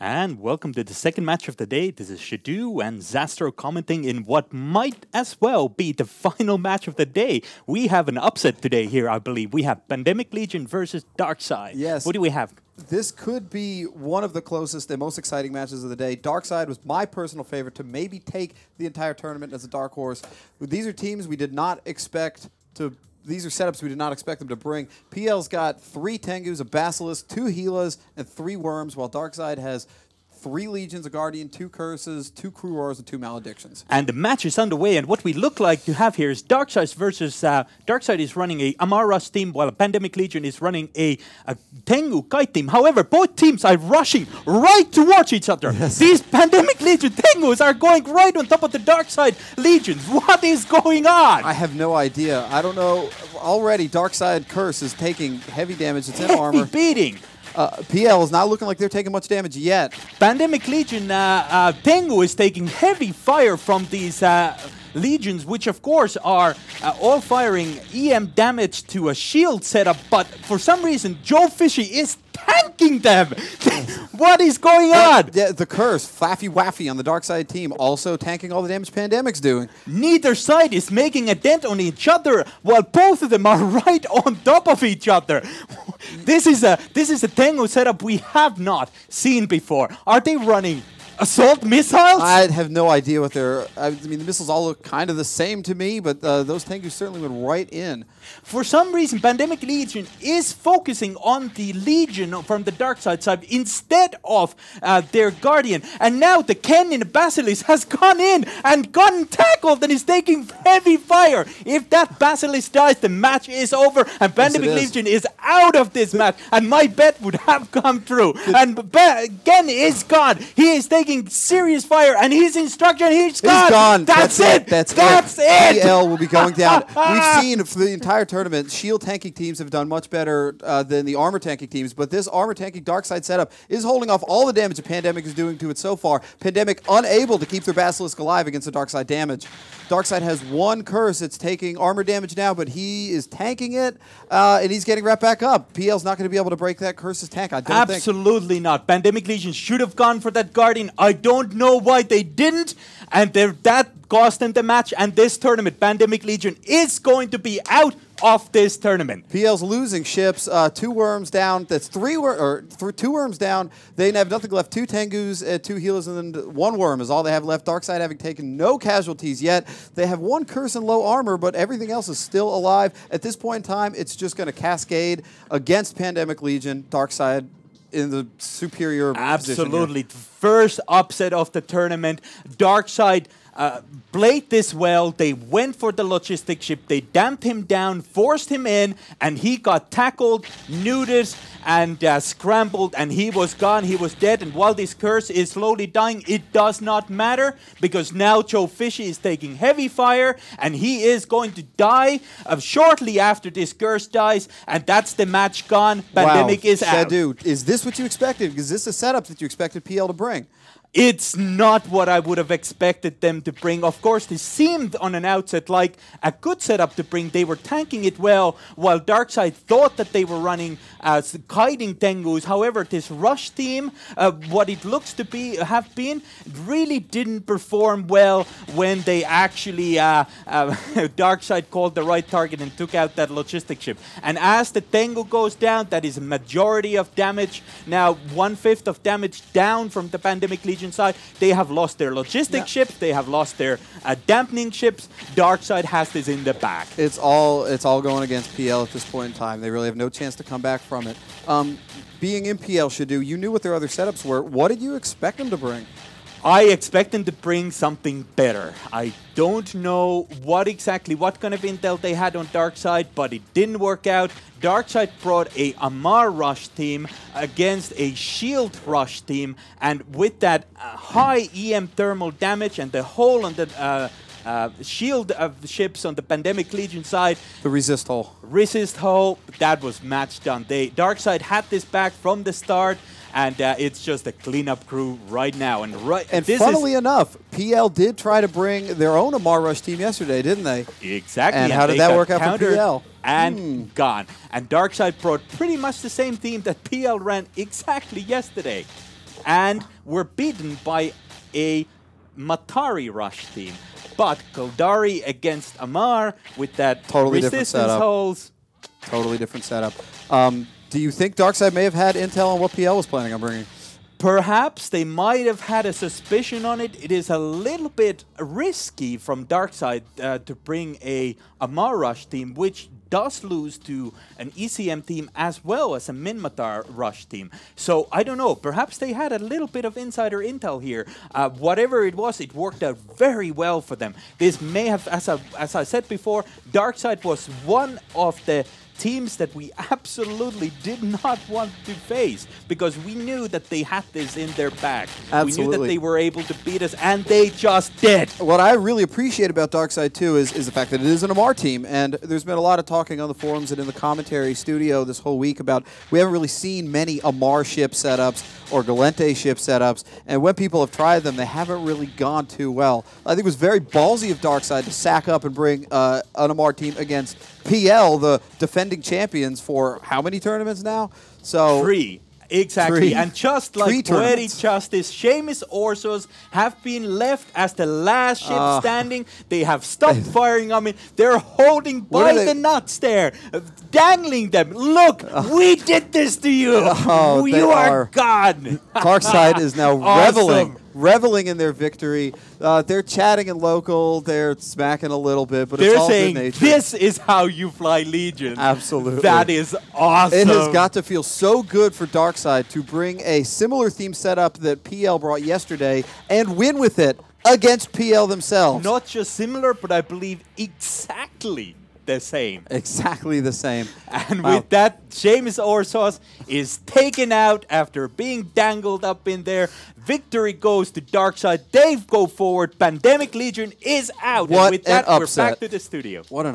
And welcome to the second match of the day. This is Shadu and Zastro commenting in what might as well be the final match of the day. We have an upset today here, I believe. We have Pandemic Legion versus DarkSide. Yes. What do we have? This could be one of the closest and most exciting matches of the day. DarkSide was my personal favorite to maybe take the entire tournament as a dark horse. These are teams we did not expect to... These are setups we did not expect them to bring. PL's got 3 Tengus, a Basilisk, 2 Helas, and 3 Worms, while DarkSide has 3 Legions, a Guardian, 2 Curses, 2 Crew Roars, and 2 Maledictions. And the match is underway, and what we look like to have here is DarkSide versus... DarkSide is running a Amaras team, while Pandemic Legion is running a Tengu Kite team. However, both teams are rushing right towards each other. Yes. These Pandemic Legion Tengus are going right on top of the DarkSide Legions. What is going on? I have no idea. I don't know. Already, DarkSide Curse is taking heavy damage. It's in armor. Beating. PL is not looking like they're taking much damage yet. Pandemic Legion Tengu is taking heavy fire from these legions, which of course are all firing EM damage to a shield setup, but for some reason Joe Fishy is tanking them. What is going on? The Curse, Flaffy Waffy on the DarkSide team, also tanking all the damage Pandemic's doing. Neither side is making a dent on each other, while both of them are right on top of each other. This is a Tengu setup we have not seen before. Are they running assault missiles? I have no idea what they're... I mean, the missiles all look kind of the same to me, but those Tengus certainly went right in. For some reason, Pandemic Legion is focusing on the Legion from the DarkSide side instead of their Guardian. And now the Ken in the Basilisk has gone in and gotten tackled and is taking heavy fire. If that Basilisk dies, the match is over and Pandemic Legion is out of this match. And my bet would have come true. And Ken is gone. He is taking serious fire and his instruction, he's gone. That's it. That's it. PL will be going down. We've seen for the entire tournament, shield tanking teams have done much better than the armor tanking teams, but this armor tanking DarkSide setup is holding off all the damage that Pandemic is doing to it so far. Pandemic unable to keep their Basilisk alive against the DarkSide damage. DarkSide has 1 Curse. It's taking armor damage now, but he is tanking it, and he's getting right back up. PL's not going to be able to break that Curse's tank, I don't think. Absolutely not. Pandemic Legion should have gone for that Guardian. I don't know why they didn't, and that cost them the match and this tournament. Pandemic Legion is going to be out of this tournament. PL's losing ships, 2 Worms down. That's 2 Worms down. They have nothing left. 2 Tengus, 2 Healers, and then 1 Worm is all they have left. DarkSide having taken no casualties yet. They have 1 Curse and low armor, but everything else is still alive. At this point in time, it's just going to cascade against Pandemic Legion. DarkSide in the superior Absolutely. First upset of the tournament. DarkSide played this well. They went for the logistic ship. They damped him down, forced him in, and he got tackled, neutered, and scrambled, and he was gone. He was dead. And while this Curse is slowly dying, it does not matter because now Joe Fishy is taking heavy fire, and he is going to die shortly after this Curse dies, and that's the match gone. Pandemic is out. Shadu, is this what you expected? Is this a setup that you expected PL to bring? It's not what I would have expected them to bring. Of course, this seemed on an outset like a good setup to bring. They were tanking it well, while DarkSide thought that they were running kiting Tengus. However, this rush team, what it looks to be have been, really didn't perform well when they actually DarkSide called the right target and took out that logistic ship. And as the Tengu goes down, that is a majority of damage. Now, 1/5 of damage down from the Pandemic Legion side. They have lost their logistic ships. They have lost their dampening ships. DarkSide has this in the back. It's all going against PL at this point in time. They really have no chance to come back from it. Being in PL, Shadu, you knew what their other setups were. What did you expect them to bring? I expect them to bring something better. I don't know what kind of intel they had on DarkSide, but it didn't work out. DarkSide brought a Amar Rush team against a Shield Rush team, and with that high EM thermal damage and the hole on the shield ships on the Pandemic Legion side. The resist hole. Resist hole, that was match done. DarkSide had this back from the start, and it's just a cleanup crew right now. And funnily enough, PL did try to bring their own Amar Rush team yesterday, didn't they? Exactly. And how did that work out for PL? And gone. And DarkSide brought pretty much the same team that PL ran exactly yesterday. and were beaten by a Matari Rush team. But Goldari against Amar with that Totally different resistance setup. holes. Totally different setup. Do you think DarkSide may have had intel on what PL was planning on bringing? Perhaps they might have had a suspicion on it. It is a little bit risky from DarkSide to bring a Amar Rush team, which does lose to an ECM team as well as a Minmatar Rush team. So I don't know. Perhaps they had a little bit of insider intel here. Whatever it was, it worked out very well for them. This may have, as I said before, DarkSide was one of the teams that we absolutely did not want to face because we knew that they had this in their bag. Absolutely. We knew that they were able to beat us, and they just did. What I really appreciate about DarkSide too is the fact that it is an Amar team, and there's been a lot of talking on the forums and in the commentary studio this whole week about we haven't really seen many Amar ship setups or Galente ship setups, and when people have tried them, they haven't really gone too well. I think it was very ballsy of DarkSide to sack up and bring an Amar team against PL, the defending champions for how many tournaments now? So 3. Exactly. 3. And just like Poetic Justice, Seamus Orsos have been left as the last ship standing. They have stopped firing on me. They're holding by the nuts there, dangling them. Look, we did this to you. You are gone. DarkSide is now reveling in their victory. They're chatting in local. They're smacking a little bit, but they're it's all saying, good nature. this is how you fly Legion. Absolutely. That is awesome. It has got to feel so good for DarkSide to bring a similar theme setup that PL brought yesterday and win with it against PL themselves. Not just similar, but I believe exactly the same. Exactly the same. And with that, Seamus Orsos is taken out after being dangled up in there. Victory goes to DarkSide. They go forward. Pandemic Legion is out. What and with that, an we're upset. back to the studio. What an